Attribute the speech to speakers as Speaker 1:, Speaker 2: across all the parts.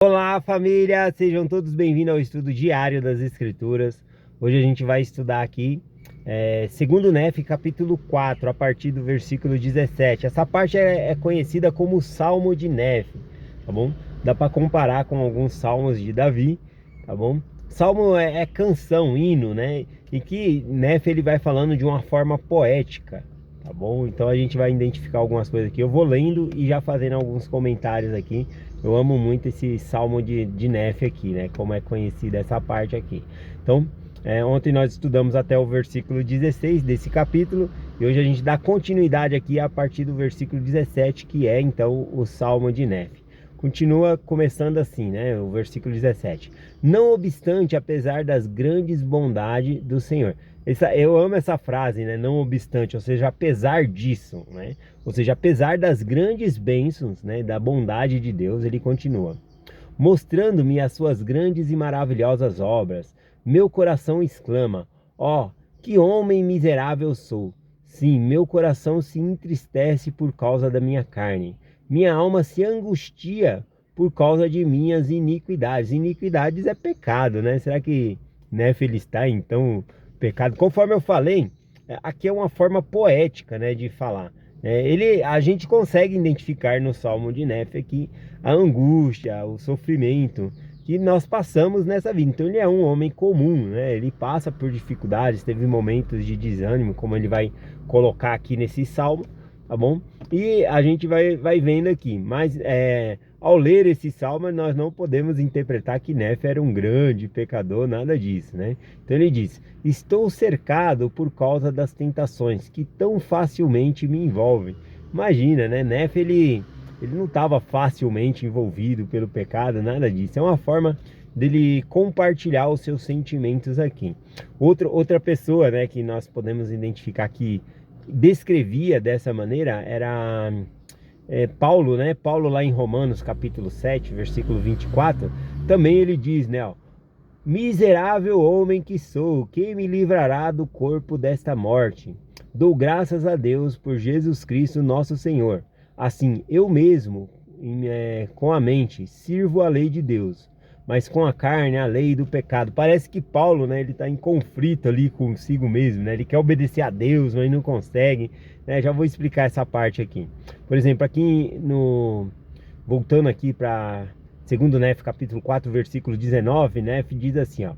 Speaker 1: Olá, família! Sejam todos bem-vindos ao estudo diário das Escrituras. Hoje a gente vai estudar aqui segundo Nefe, capítulo 4, a partir do versículo 17. Essa parte é conhecida como o Salmo de Nefe, tá bom? Dá para comparar com alguns salmos de Davi, tá bom? Salmo é canção, hino, né? E que Nefe ele vai falando de uma forma poética, tá bom? Então a gente vai identificar algumas coisas aqui. Eu vou lendo e já fazendo alguns comentários aqui. Eu amo muito esse salmo de Nefe aqui, né? Como é conhecida essa parte aqui. Então, ontem nós estudamos até o versículo 16 desse capítulo. E hoje a gente dá continuidade aqui a partir do versículo 17, que é então o salmo de Nefe. Continua começando assim, né? O versículo 17. Não obstante, apesar das grandes bondades do Senhor. Eu amo essa frase, né? Não obstante, ou seja, apesar disso, né? Ou seja, apesar das grandes bênçãos, né? Da bondade de Deus, ele continua. Mostrando-me as suas grandes e maravilhosas obras, meu coração exclama: ó, que homem miserável sou! Sim, meu coração se entristece por causa da minha carne. Minha alma se angustia por causa de minhas iniquidades. Iniquidades é pecado, né? Será que Nefe ele está então pecado? Conforme eu falei, aqui é uma forma poética, né, de falar. A gente consegue identificar no Salmo de Nefe aqui a angústia, o sofrimento que nós passamos nessa vida. Então ele é um homem comum, né? Ele passa por dificuldades, teve momentos de desânimo, como ele vai colocar aqui nesse salmo, tá bom? E a gente vai vendo aqui, mas ao ler esse salmo nós não podemos interpretar que Nefe era um grande pecador, nada disso, né? Então ele diz: estou cercado por causa das tentações que tão facilmente me envolvem. Imagina, né? Nefe ele não estava facilmente envolvido pelo pecado, nada disso. É uma forma dele compartilhar os seus sentimentos aqui. Outra pessoa, né, que nós podemos identificar que descrevia dessa maneira era Paulo, né? Paulo lá em Romanos capítulo 7, versículo 24, também ele diz, né, ó: miserável homem que sou, quem me livrará do corpo desta morte? Dou graças a Deus por Jesus Cristo nosso Senhor. Assim, eu mesmo, com a mente, sirvo a lei de Deus, mas com a carne, a lei do pecado. Parece que Paulo, né, ele está em conflito ali consigo mesmo, né? Ele quer obedecer a Deus, mas não consegue, né? Já vou explicar essa parte aqui. Por exemplo, voltando aqui para segundo Nefe, capítulo 4, versículo 19, Nefe diz assim, ó: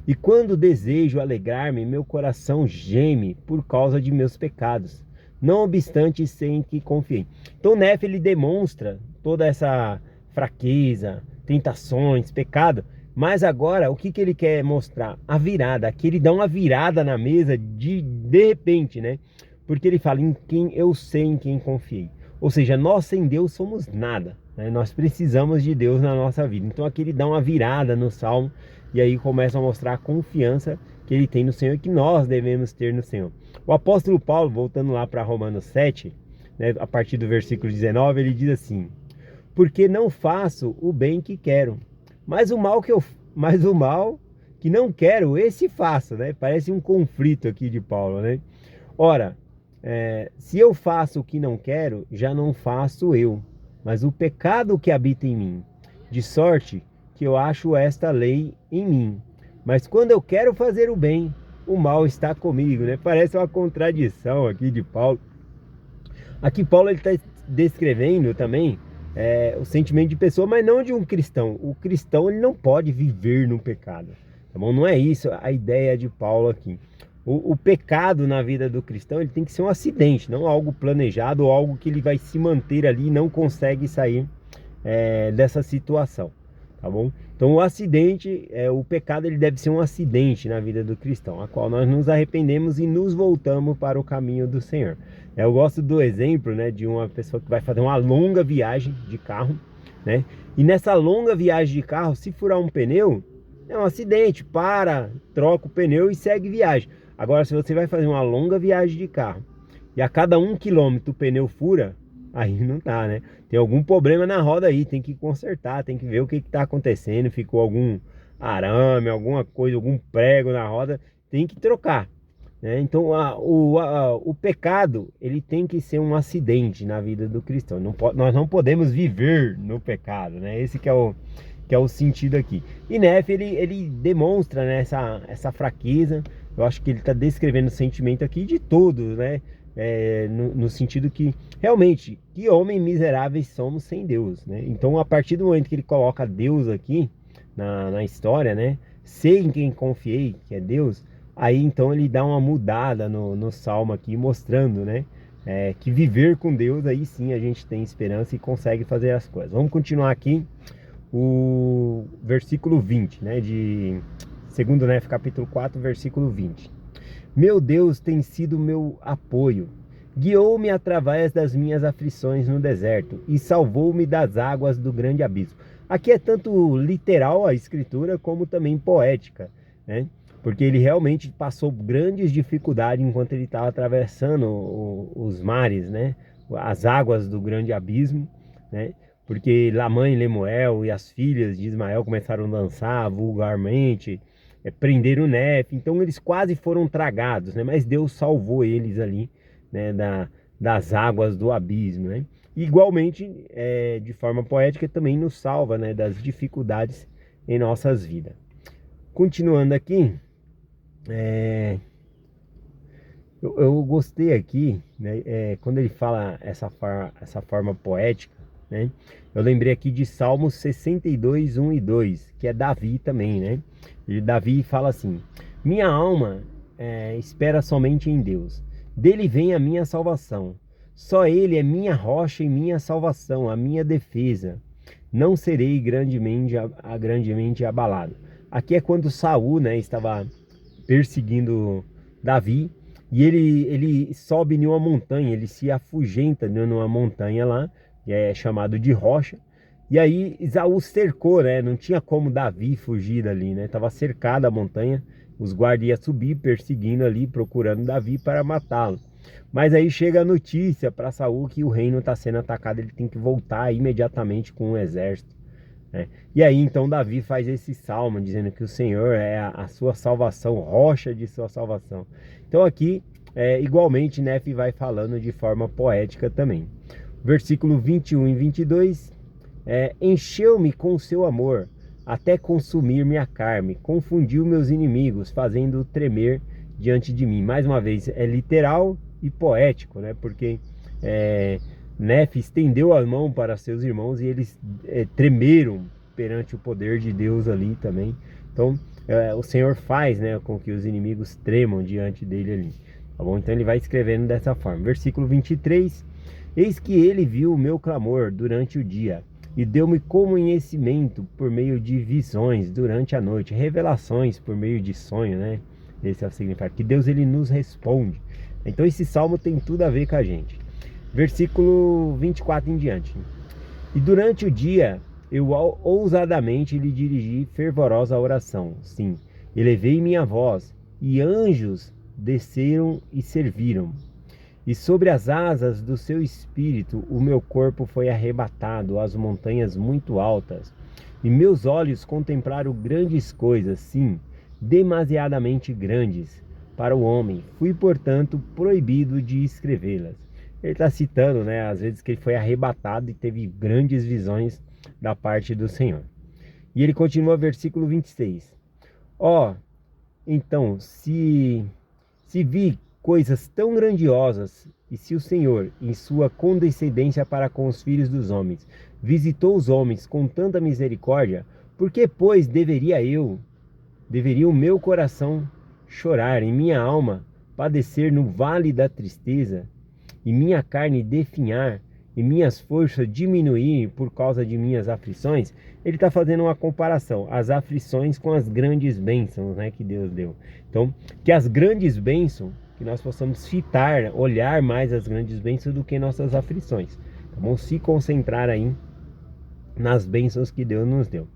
Speaker 1: e quando desejo alegrar-me, meu coração geme por causa de meus pecados, não obstante sem que confiei. Então Nefe ele demonstra toda essa fraqueza, tentações, pecado, mas agora o que ele quer mostrar? A virada. Aqui ele dá uma virada na mesa de repente, né? Porque ele fala: em quem eu sei, em quem confiei. Ou seja, nós sem Deus somos nada, né? Nós precisamos de Deus na nossa vida. Então aqui ele dá uma virada no salmo e aí começa a mostrar a confiança que ele tem no Senhor e que nós devemos ter no Senhor. O apóstolo Paulo, voltando lá para Romanos 7, né, a partir do versículo 19, ele diz assim: porque não faço o bem que quero, mas o mal que não quero, esse faço, né? Parece um conflito aqui de Paulo, né? Ora, se eu faço o que não quero, já não faço eu, mas o pecado que habita em mim, de sorte que eu acho esta lei em mim. Mas quando eu quero fazer o bem, o mal está comigo, né? Parece uma contradição aqui de Paulo. Aqui Paulo está descrevendo também o sentimento de pessoa, mas não de um cristão. O cristão ele não pode viver no pecado, tá bom? Não é isso a ideia de Paulo aqui. O pecado na vida do cristão ele tem que ser um acidente, não algo planejado ou algo que ele vai se manter ali e não consegue sair dessa situação, tá bom? Então o acidente, o pecado ele deve ser um acidente na vida do cristão, a qual nós nos arrependemos e nos voltamos para o caminho do Senhor. Eu gosto do exemplo, né, de uma pessoa que vai fazer uma longa viagem de carro, né? E nessa longa viagem de carro, se furar um pneu, é um acidente, troca o pneu e segue viagem. Agora, se você vai fazer uma longa viagem de carro e a cada 1 quilômetro o pneu fura, aí não tá, né? Tem algum problema na roda aí, tem que consertar, tem que ver o que está acontecendo, ficou algum arame, alguma coisa, algum prego na roda, tem que trocar, né? Então o pecado ele tem que ser um acidente na vida do cristão. Nós não podemos viver no pecado, né? Esse que é que é o sentido aqui. E Nefe, ele demonstra, né, essa fraqueza. Eu acho que ele está descrevendo o sentimento aqui de todos, né? No sentido que, realmente, que homens miseráveis somos sem Deus, né? Então, a partir do momento que ele coloca Deus aqui na história, né? Sei em quem confiei, que é Deus. Aí, então, ele dá uma mudada no Salmo aqui, mostrando, né? Que viver com Deus, aí sim a gente tem esperança e consegue fazer as coisas. Vamos continuar aqui o versículo 20, né, de 2 Nefe, capítulo 4, versículo 20. Meu Deus tem sido meu apoio, guiou-me através das minhas aflições no deserto e salvou-me das águas do grande abismo. Aqui é tanto literal a escritura como também poética, né? Porque ele realmente passou grandes dificuldades enquanto ele estava atravessando os mares, né? As águas do grande abismo, né? Porque Lamã e Lemuel e as filhas de Ismael começaram a dançar vulgarmente, prenderam Nefe, então eles quase foram tragados, né? Mas Deus salvou eles ali, né? Das águas do abismo, né? E, igualmente, de forma poética, também nos salva, né? Das dificuldades em nossas vidas. Continuando aqui, eu gostei aqui, né? Quando ele fala essa forma poética, né? Eu lembrei aqui de Salmos 62, 1 e 2, que é Davi também, né? E Davi fala assim: minha alma espera somente em Deus, dele vem a minha salvação. Só ele é minha rocha e minha salvação, a minha defesa. Não serei grandemente abalado. Aqui é quando Saul, né, estava perseguindo Davi, e ele sobe em uma montanha, ele se afugenta numa montanha lá, que é chamado de rocha. E aí Esaú cercou, né? Não tinha como Davi fugir dali, né? Tava cercada a montanha, os guardas iam subir perseguindo ali, procurando Davi para matá-lo. Mas aí chega a notícia para Saul que o reino está sendo atacado, ele tem que voltar imediatamente com o exército, né? E aí então Davi faz esse salmo dizendo que o Senhor é a sua salvação, rocha de sua salvação. Então aqui, igualmente, Nefe vai falando de forma poética também. Versículo 21 e 22, encheu-me com o seu amor, até consumir minha carne, confundiu meus inimigos, fazendo tremer diante de mim. Mais uma vez, é literal e poético, né? Porque Nefe estendeu a mão para seus irmãos e eles tremeram perante o poder de Deus ali também. Então, o Senhor faz, né, com que os inimigos tremam diante dele ali. Tá bom? Então ele vai escrevendo dessa forma. Versículo 23. Eis que ele viu o meu clamor durante o dia e deu-me conhecimento por meio de visões durante a noite, revelações por meio de sonho, né? Esse é o significado, que Deus ele nos responde. Então esse salmo tem tudo a ver com a gente. Versículo 24 em diante. E durante o dia eu ousadamente lhe dirigi fervorosa oração. Sim, elevei minha voz e anjos desceram e serviram. E sobre as asas do seu espírito o meu corpo foi arrebatado às montanhas muito altas. E meus olhos contemplaram grandes coisas, sim, demasiadamente grandes para o homem. Fui, portanto, proibido de escrevê-las. Ele está citando, né, às vezes que ele foi arrebatado e teve grandes visões da parte do Senhor. E ele continua, versículo 26. Então, se vi coisas tão grandiosas, e se o Senhor, em sua condescendência para com os filhos dos homens, visitou os homens com tanta misericórdia, por que, pois, deveria o meu coração chorar, e minha alma padecer no vale da tristeza, e minha carne definhar, e minhas forças diminuírem por causa de minhas aflições? Ele está fazendo uma comparação, as aflições com as grandes bênçãos, né, que Deus deu. Então, que as grandes bênçãos, que nós possamos olhar mais as grandes bênçãos do que nossas aflições. Tá bom? Se concentrar aí nas bênçãos que Deus nos deu.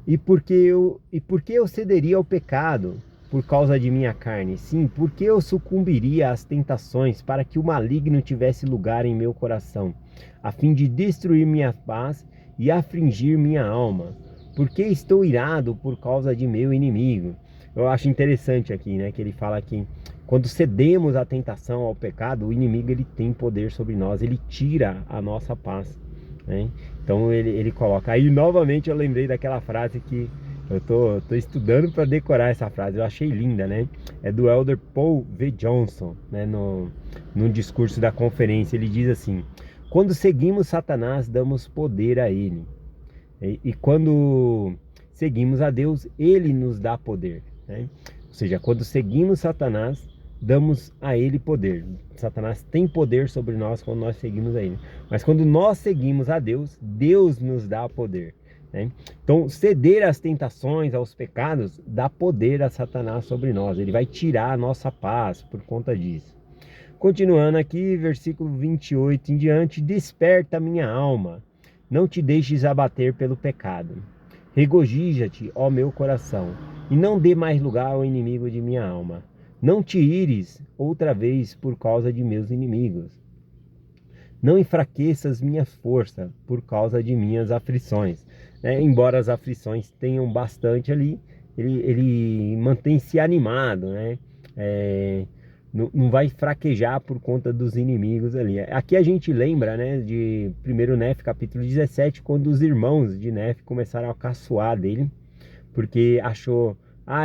Speaker 1: E por que eu cederia ao pecado por causa de minha carne? Sim, porque eu sucumbiria às tentações para que o maligno tivesse lugar em meu coração, a fim de destruir minha paz e afligir minha alma. Porque estou irado por causa de meu inimigo. Eu acho interessante aqui, né, que ele fala que quando cedemos à tentação, ao pecado, o inimigo ele tem poder sobre nós, ele tira a nossa paz, né? Então ele coloca. Aí novamente eu lembrei daquela frase que eu tô estudando para decorar essa frase. Eu achei linda, né? É do elder Paul V. Johnson, né? No discurso da conferência, ele diz assim: quando seguimos Satanás, damos poder a ele. E quando seguimos a Deus, ele nos dá poder, né? Ou seja, quando seguimos Satanás, damos a ele poder. Satanás tem poder sobre nós quando nós seguimos a ele. Mas quando nós seguimos a Deus, Deus nos dá poder, né? Então, ceder às tentações, aos pecados, dá poder a Satanás sobre nós. Ele vai tirar a nossa paz por conta disso. Continuando aqui, versículo 28 em diante: desperta minha alma, não te deixes abater pelo pecado. Regozija-te, ó meu coração, e não dê mais lugar ao inimigo de minha alma. Não te ires outra vez por causa de meus inimigos. Não enfraqueças minha força por causa de minhas aflições. Embora as aflições tenham bastante ali, ele mantém-se animado, né? Não vai fraquejar por conta dos inimigos ali. Aqui a gente lembra, né, de 1 Nef, capítulo 17, quando os irmãos de Nef começaram a caçoar dele, porque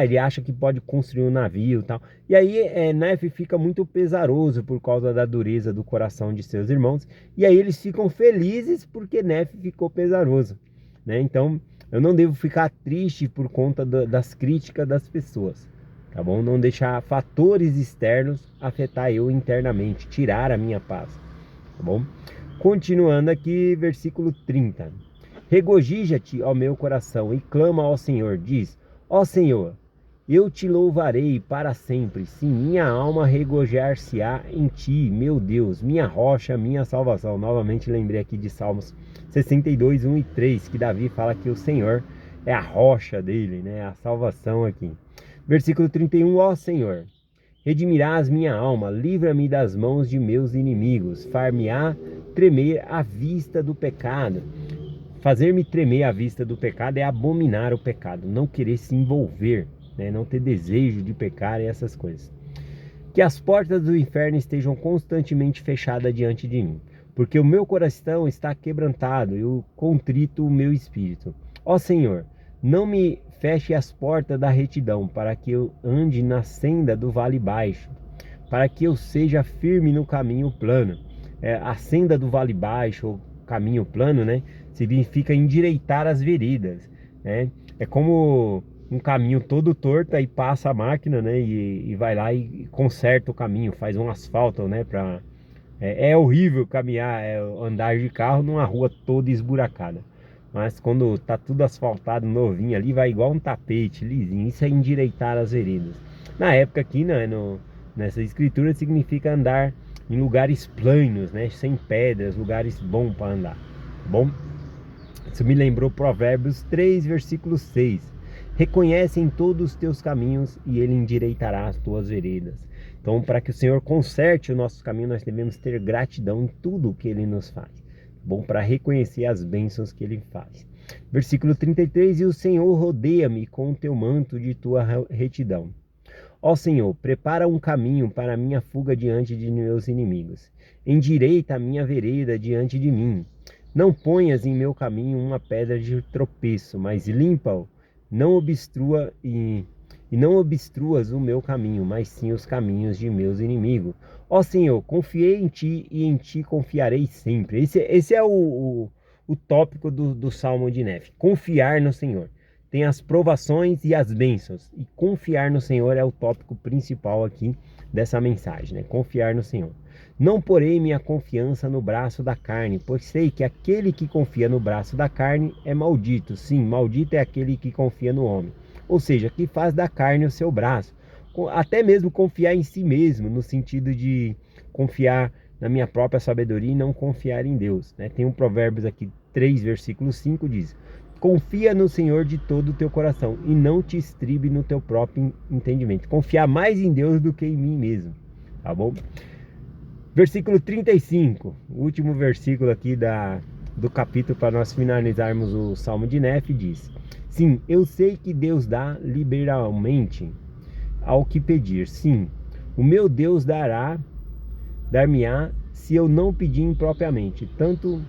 Speaker 1: ele acha que pode construir um navio e tal. E aí Nef fica muito pesaroso por causa da dureza do coração de seus irmãos, e aí eles ficam felizes porque Nef ficou pesaroso, né? Então eu não devo ficar triste por conta das críticas das pessoas. Tá bom? Não deixar fatores externos afetar eu internamente, tirar a minha paz. Tá bom? Continuando aqui, versículo 30. Regozija-te, ó meu coração, e clama ao Senhor. Diz: ó Senhor, eu te louvarei para sempre. Sim, minha alma regozijar-se-á em ti, meu Deus, minha rocha, minha salvação. Novamente lembrei aqui de Salmos 62, 1 e 3, que Davi fala que o Senhor é a rocha dele, né? A salvação aqui. Versículo 31, ó Senhor, redimirás minha alma, livra-me das mãos de meus inimigos, far-me-á tremer à vista do pecado. Fazer-me tremer à vista do pecado é abominar o pecado, não querer se envolver, né? Não ter desejo de pecar e essas coisas. Que as portas do inferno estejam constantemente fechadas diante de mim, porque o meu coração está quebrantado e o contrito o meu espírito. Ó Senhor, não me feche as portas da retidão, para que eu ande na senda do vale baixo, para que eu seja firme no caminho plano. A senda do vale baixo, ou caminho plano, né, significa endireitar as veredas, né? É como um caminho todo torto, aí passa a máquina, né, e vai lá e conserta o caminho, faz um asfalto, né, é horrível caminhar, andar de carro numa rua toda esburacada. Mas quando tá tudo asfaltado, novinho ali, vai igual um tapete, lisinho. Isso é endireitar as veredas. Na época aqui, né, nessa escritura, significa andar em lugares planos, né, sem pedras, lugares bons para andar. Tá bom? Isso me lembrou Provérbios 3, versículo 6. Reconhece em todos os teus caminhos e ele endireitará as tuas veredas. Então, para que o Senhor conserte o nosso caminho, nós devemos ter gratidão em tudo o que ele nos faz. Bom, para reconhecer as bênçãos que ele faz. Versículo 33, e o Senhor rodeia-me com o teu manto de tua retidão. Ó Senhor, prepara um caminho para a minha fuga diante de meus inimigos. Endireita a minha vereda diante de mim. Não ponhas em meu caminho uma pedra de tropeço, mas limpa-o. Não obstrua e não obstruas o meu caminho, mas sim os caminhos de meus inimigos. Ó Senhor, confiei em ti e em ti confiarei sempre. Esse é o tópico do Salmo de Nef. Confiar no Senhor. Tem as provações e as bênçãos. E confiar no Senhor é o tópico principal aqui dessa mensagem, né? Confiar no Senhor. Não porei minha confiança no braço da carne, pois sei que aquele que confia no braço da carne é maldito. Sim, maldito é aquele que confia no homem. Ou seja, que faz da carne o seu braço. Até mesmo confiar em si mesmo, no sentido de confiar na minha própria sabedoria e não confiar em Deus, né? Tem um Provérbios aqui, 3, versículo 5, diz: confia no Senhor de todo o teu coração e não te estribe no teu próprio entendimento. Confiar mais em Deus do que em mim mesmo, tá bom? Versículo 35, o último versículo aqui do capítulo para nós finalizarmos o Salmo de Nef, diz: sim, eu sei que Deus dá liberalmente ao que pedir. Sim, o meu Deus dar-me-á se eu não pedir impropriamente. Tanto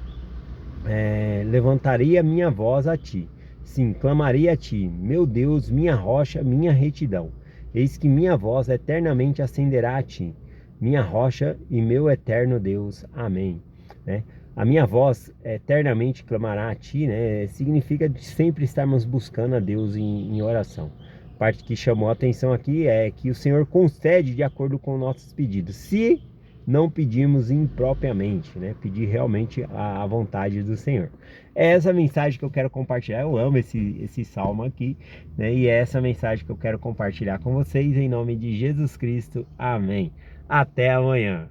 Speaker 1: levantarei a minha voz a ti. Sim, clamarei a ti, meu Deus, minha rocha, minha retidão. Eis que minha voz eternamente ascenderá a ti, minha rocha e meu eterno Deus. Amém. Né? A minha voz eternamente clamará a ti, né? Significa de sempre estarmos buscando a Deus em oração. A parte que chamou a atenção aqui é que o Senhor concede de acordo com nossos pedidos. Se não pedirmos impropriamente, né? Pedir realmente a vontade do Senhor. É essa mensagem que eu quero compartilhar. Eu amo esse salmo aqui, né? E é essa mensagem que eu quero compartilhar com vocês em nome de Jesus Cristo. Amém. Até amanhã.